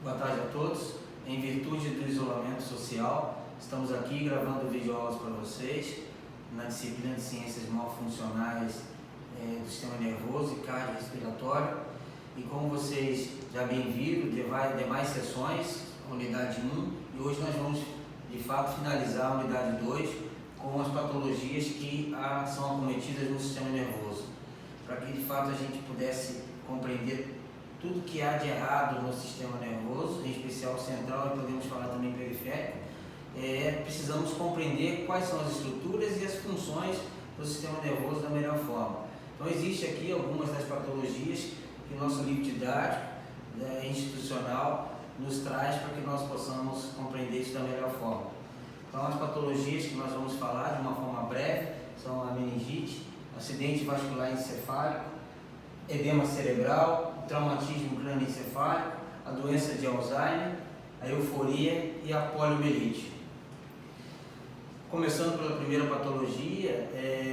Boa tarde a todos. Em virtude do isolamento social, estamos aqui gravando videoaulas para vocês na disciplina de Ciências Malfuncionais do Sistema Nervoso e Cardiorrespiratório. E como vocês já bem viram, demais sessões, unidade 1, e hoje nós vamos de fato finalizar a unidade 2 com as patologias que são acometidas no sistema nervoso, para que de fato a gente pudesse compreender tudo que há de errado no sistema nervoso, em especial central, e podemos falar também periférico. Precisamos compreender quais são as estruturas e as funções do sistema nervoso da melhor forma. Então existe aqui algumas das patologias que o nosso livro didático institucional nos traz para que nós possamos compreender isso da melhor forma. Então as patologias que nós vamos falar de uma forma breve são a meningite, acidente vascular encefálico, edema cerebral, traumatismo crânioencefálico, a doença de Alzheimer, a euforia e a poliomielite. Começando pela primeira patologia,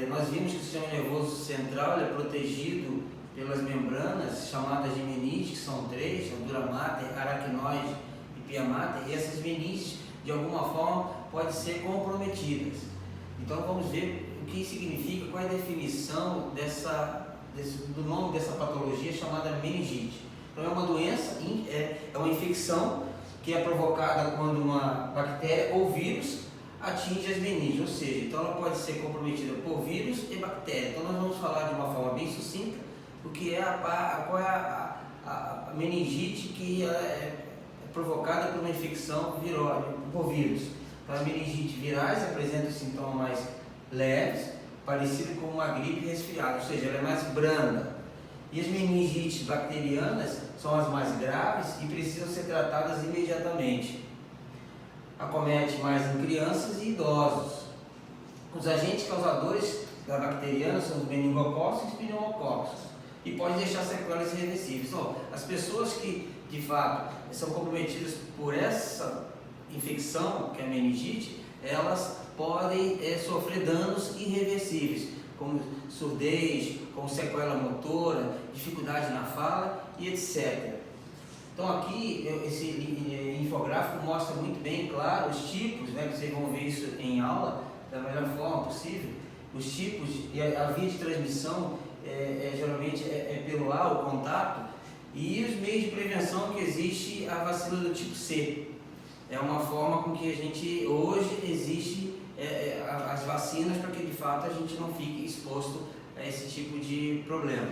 nós vimos que o sistema nervoso central é protegido pelas membranas chamadas de meninges, que são três: a dura mater, aracnoide e pia mater, e essas meninges de alguma forma podem ser comprometidas. Então vamos ver o que significa, qual é a definição do nome dessa patologia chamada meningite. Então é uma doença, é uma infecção que é provocada quando uma bactéria ou vírus atinge as meninges, ou seja, então ela pode ser comprometida por vírus e bactéria. Então nós vamos falar de uma forma bem sucinta o que é qual é a meningite que é provocada por uma infecção por vírus. Então as meningites virais apresentam sintomas mais leves, parecido com uma gripe resfriada, ou seja, ela é mais branda. E as meningites bacterianas são as mais graves e precisam ser tratadas imediatamente. Acomete mais em crianças e idosos. Os agentes causadores da bacteriana são os meningococos e os pneumococos, e pode deixar sequelas irreversíveis. Então, as pessoas que de fato são comprometidas por essa infecção, que é a meningite, elas podem sofrer danos irreversíveis, como surdez, como sequela motora, dificuldade na fala e etc. Então aqui esse infográfico mostra muito bem claro os tipos, que vocês vão ver isso em aula da melhor forma possível, os tipos e a via de transmissão geralmente pelo ar, o contato, e os meios de prevenção que existe a vacina do tipo C. É uma forma com que a gente hoje existe as vacinas para que de fato a gente não fique exposto a esse tipo de problema.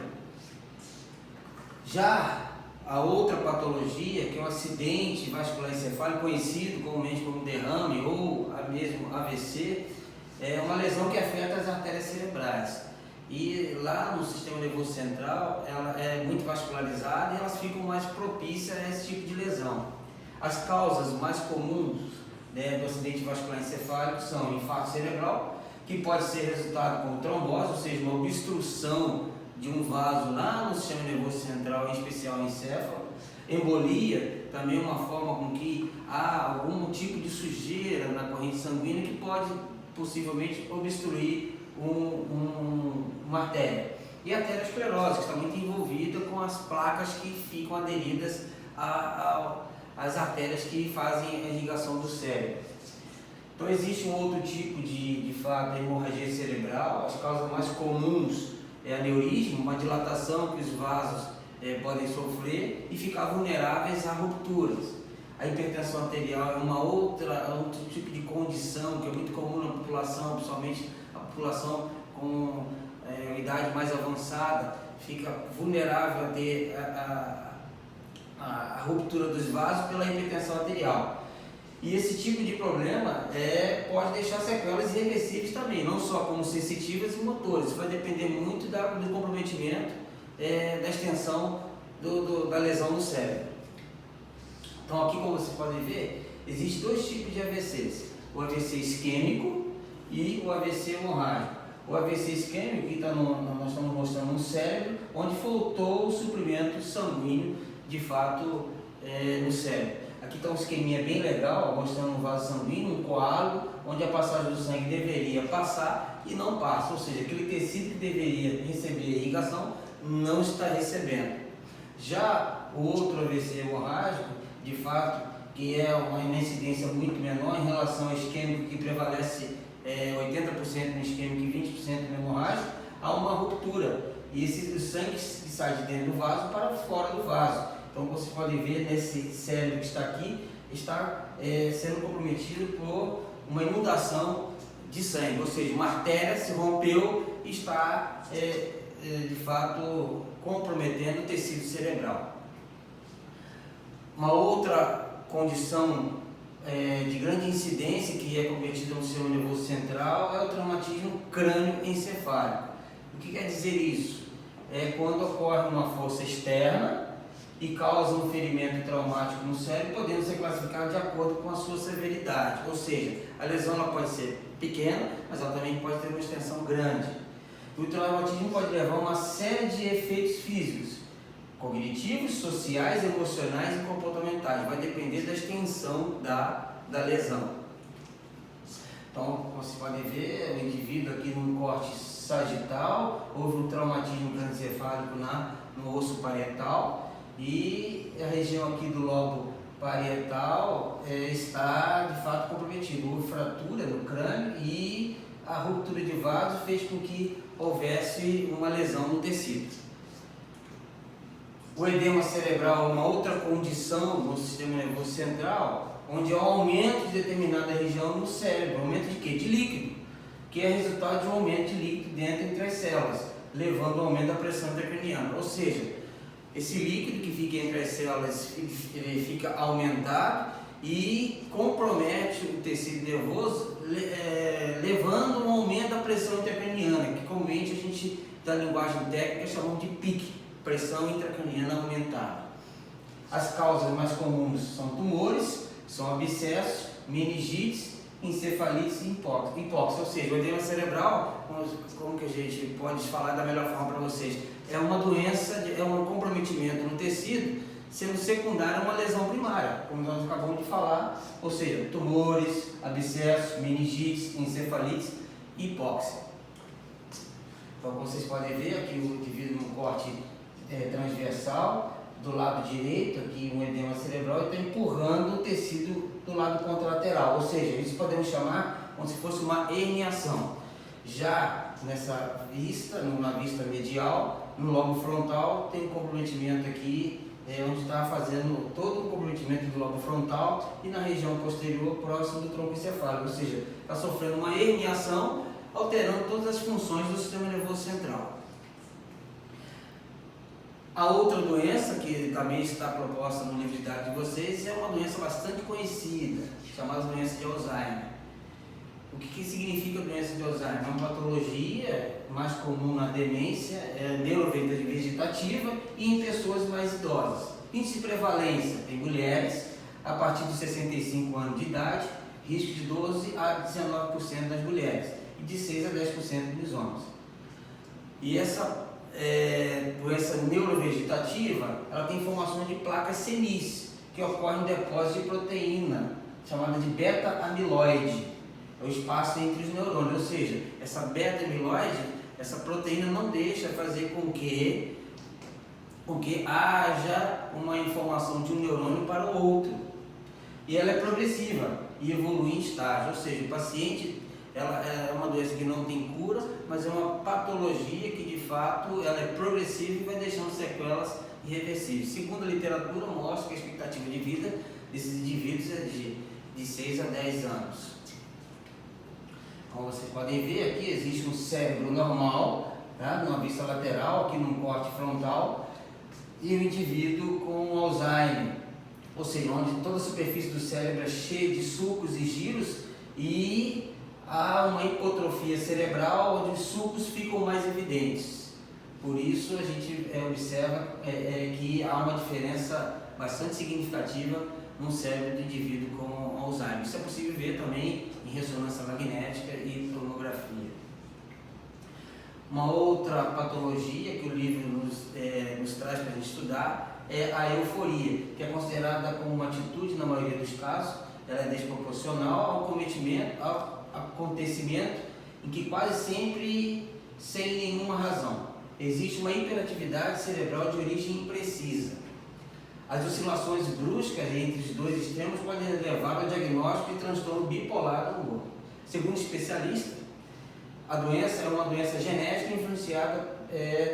Já a outra patologia, que é o acidente vascular encefálico, conhecido comumente como derrame ou mesmo AVC, é uma lesão que afeta as artérias cerebrais. E lá no sistema nervoso central, ela é muito vascularizada e elas ficam mais propícias a esse tipo de lesão. As causas mais comuns do acidente vascular encefálico são infarto cerebral, que pode ser resultado com trombose, ou seja, uma obstrução de um vaso lá no sistema nervoso central, em especial o encéfalo. Embolia, também uma forma com que há algum tipo de sujeira na corrente sanguínea que pode possivelmente obstruir uma artéria. E a arteriosclerose, que está muito envolvida com as placas que ficam aderidas às artérias que fazem a irrigação do cérebro. Então existe um outro tipo de fato, hemorragia cerebral. As causas mais comuns é aneurisma, uma dilatação que os vasos podem sofrer e ficar vulneráveis a rupturas. A hipertensão arterial é outro tipo de condição que é muito comum na população, principalmente a população com idade mais avançada, fica vulnerável a ter a ruptura dos vasos pela hipertensão arterial. E esse tipo de problema pode deixar sequelas irreversíveis também, não só como sensitivas e motores. Isso vai depender muito do comprometimento da extensão da lesão no cérebro. Então aqui, como vocês podem ver, existem dois tipos de AVCs: o AVC isquêmico e o AVC hemorrágico. O AVC isquêmico, que nós estamos mostrando um cérebro onde faltou o suprimento sanguíneo de fato no cérebro. Aqui está um esqueminha bem legal, mostrando um vaso sanguíneo, um coágulo, onde a passagem do sangue deveria passar e não passa, ou seja, aquele tecido que deveria receber irrigação não está recebendo. Já o outro AVC hemorrágico de fato, que é uma incidência muito menor em relação ao isquêmico, que prevalece 80% no isquêmico e 20% no hemorrágico, há uma ruptura. E o sangue que sai de dentro do vaso para fora do vaso. Então você pode ver nesse cérebro que está aqui, está sendo comprometido por uma inundação de sangue, ou seja, uma artéria se rompeu e está de fato comprometendo o tecido cerebral. Uma outra condição de grande incidência que é cometida no sistema nervoso central é o traumatismo crânioencefálico. O que quer dizer isso? É quando ocorre uma força externa e causa um ferimento traumático no cérebro, podendo ser classificado de acordo com a sua severidade. Ou seja, a lesão ela pode ser pequena, mas ela também pode ter uma extensão grande. O traumatismo pode levar a uma série de efeitos físicos, cognitivos, sociais, emocionais e comportamentais. Vai depender da extensão da lesão. Então, como você pode ver, o indivíduo aqui num corte sagital, houve um traumatismo crânioencefálico no osso parietal e a região aqui do lobo parietal está de fato comprometida. Houve fratura no crânio e a ruptura de vaso fez com que houvesse uma lesão no tecido. O edema cerebral é uma outra condição no sistema nervoso central, onde há um aumento de determinada região no cérebro. Aumento de quê? De líquido, que é resultado de um aumento de líquido dentro entre as células, levando ao aumento da pressão intracraniana. Ou seja, esse líquido que fica entre as células ele fica aumentado e compromete o tecido nervoso, levando a um aumento da pressão intracraniana, que comumente a gente, da linguagem técnica, chamamos de PIC, pressão intracraniana aumentada. As causas mais comuns são tumores, são abscessos, meningites, encefalites e hipóxia. Ou seja, o edema cerebral, como que a gente pode falar da melhor forma para vocês? É uma doença, é um comprometimento no tecido, sendo secundário a uma lesão primária, como nós acabamos de falar, ou seja, tumores, abscessos, meningites, encefalites e hipóxia. Então, como vocês podem ver, aqui o indivíduo no corte transversal, do lado direito, aqui um edema cerebral, e está empurrando o tecido do lado contralateral, ou seja, isso podemos chamar como se fosse uma herniação. Já nessa vista, na vista medial, no lobo frontal, tem um comprometimento aqui, onde está fazendo todo o comprometimento do lobo frontal e na região posterior, próximo do tronco encefálico, ou seja, está sofrendo uma herniação, alterando todas as funções do sistema nervoso central. A outra doença, que também está proposta no livro didático de vocês, é uma doença bastante conhecida, chamada doença de Alzheimer. O que significa a doença de Alzheimer? É uma patologia mais comum na demência, neurovegetativa e em pessoas mais idosas. Índice de prevalência em mulheres a partir de 65 anos de idade, risco de 12 a 19% das mulheres e de 6 a 10% dos homens. E essa doença neurovegetativa, ela tem formação de placas senis, que ocorrem em depósito de proteína, chamada de beta-amiloide, é o espaço entre os neurônios, ou seja, essa beta-amiloide, essa proteína não deixa fazer com que haja uma informação de um neurônio para o outro, e ela é progressiva e evolui em estágio, ou seja, o paciente, ela é uma doença que não tem cura, mas é uma patologia que de fato ela é progressiva e vai deixando sequelas irreversíveis. Segundo a literatura, mostra que a expectativa de vida desses indivíduos é de 6 a 10 anos. Como vocês podem ver, aqui existe um cérebro normal, tá? Numa vista lateral, aqui num corte frontal, e o indivíduo com Alzheimer, ou seja, onde toda a superfície do cérebro é cheia de sulcos e giros e há uma hipotrofia cerebral onde os sulcos ficam mais evidentes. Por isso a gente observa que há uma diferença bastante significativa no cérebro do indivíduo com Alzheimer. Isso é possível ver também em ressonância magnética e tomografia. Uma outra patologia que o livro nos traz para a gente estudar é a euforia, que é considerada como uma atitude, na maioria dos casos, ela é desproporcional ao acontecimento em que quase sempre sem nenhuma razão. Existe uma hiperatividade cerebral de origem imprecisa. As oscilações bruscas entre os dois extremos podem levar ao diagnóstico de transtorno bipolar do humor. Segundo especialista, a doença é uma doença genética influenciada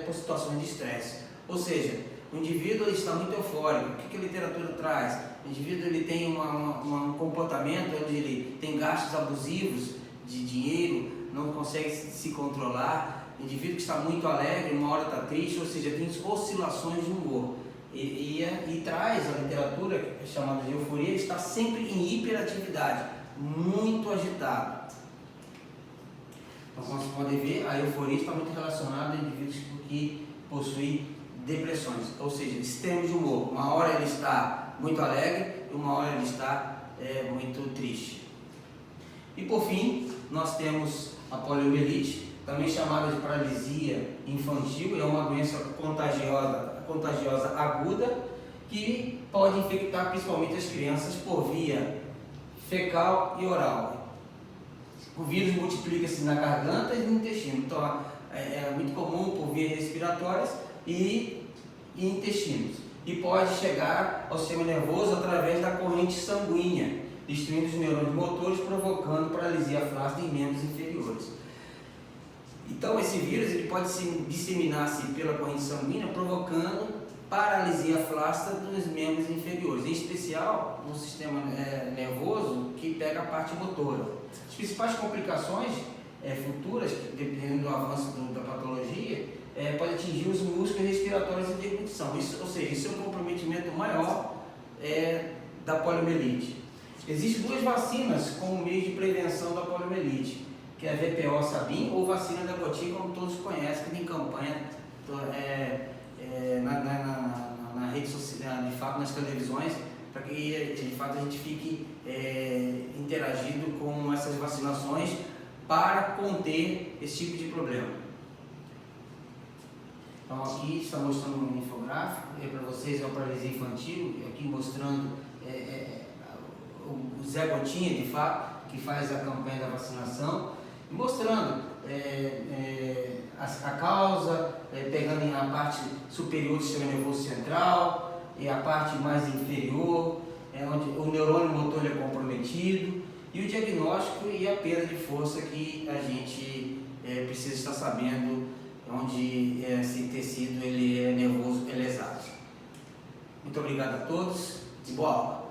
por situações de estresse. Ou seja, o indivíduo está muito eufórico. O que a literatura traz? O indivíduo ele tem um comportamento onde ele tem gastos abusivos de dinheiro, não consegue se controlar. O indivíduo que está muito alegre, uma hora está triste, ou seja, tem oscilações de humor. E traz a literatura chamada de euforia, ele está sempre em hiperatividade, muito agitado. Então, como vocês podem ver, a euforia está muito relacionada a indivíduos que possuem depressões, ou seja, extremos de humor. Uma hora ele está muito alegre e uma hora ele está muito triste. E por fim, nós temos a poliomielite, também chamada de paralisia infantil. É uma doença contagiosa aguda que pode infectar principalmente as crianças por via fecal e oral. O vírus multiplica-se na garganta e no intestino, então é muito comum por vias respiratórias e intestinos, e pode chegar ao sistema nervoso através da corrente sanguínea, destruindo os neurônios motores, provocando paralisia flácida em membros inferiores. Então esse vírus ele pode se disseminar-se pela corrente sanguínea, provocando paralisia flácida dos membros inferiores, em especial no sistema nervoso que pega a parte motora. As principais complicações futuras, dependendo do avanço da patologia, pode atingir os músculos respiratórios e de deglutição. Ou seja, isso é um comprometimento maior da poliomielite. Existem duas vacinas como meio de prevenção da poliomielite, que é a VPO-Sabin ou vacina da gotinha, como todos conhecem, que tem campanha na rede social, de fato nas televisões, para que de fato a gente fique interagindo com essas vacinações para conter esse tipo de problema. Então aqui está mostrando um infográfico, para vocês é a paralisia infantil, aqui mostrando o Zé Gotinha, de fato, que faz a campanha da vacinação, mostrando a causa, pegando a parte superior do sistema nervoso central e a parte mais inferior, onde o neurônio motor é comprometido, e o diagnóstico e a perda de força que a gente precisa estar sabendo onde esse tecido ele é nervoso, ele é exato. Muito obrigado a todos e boa aula.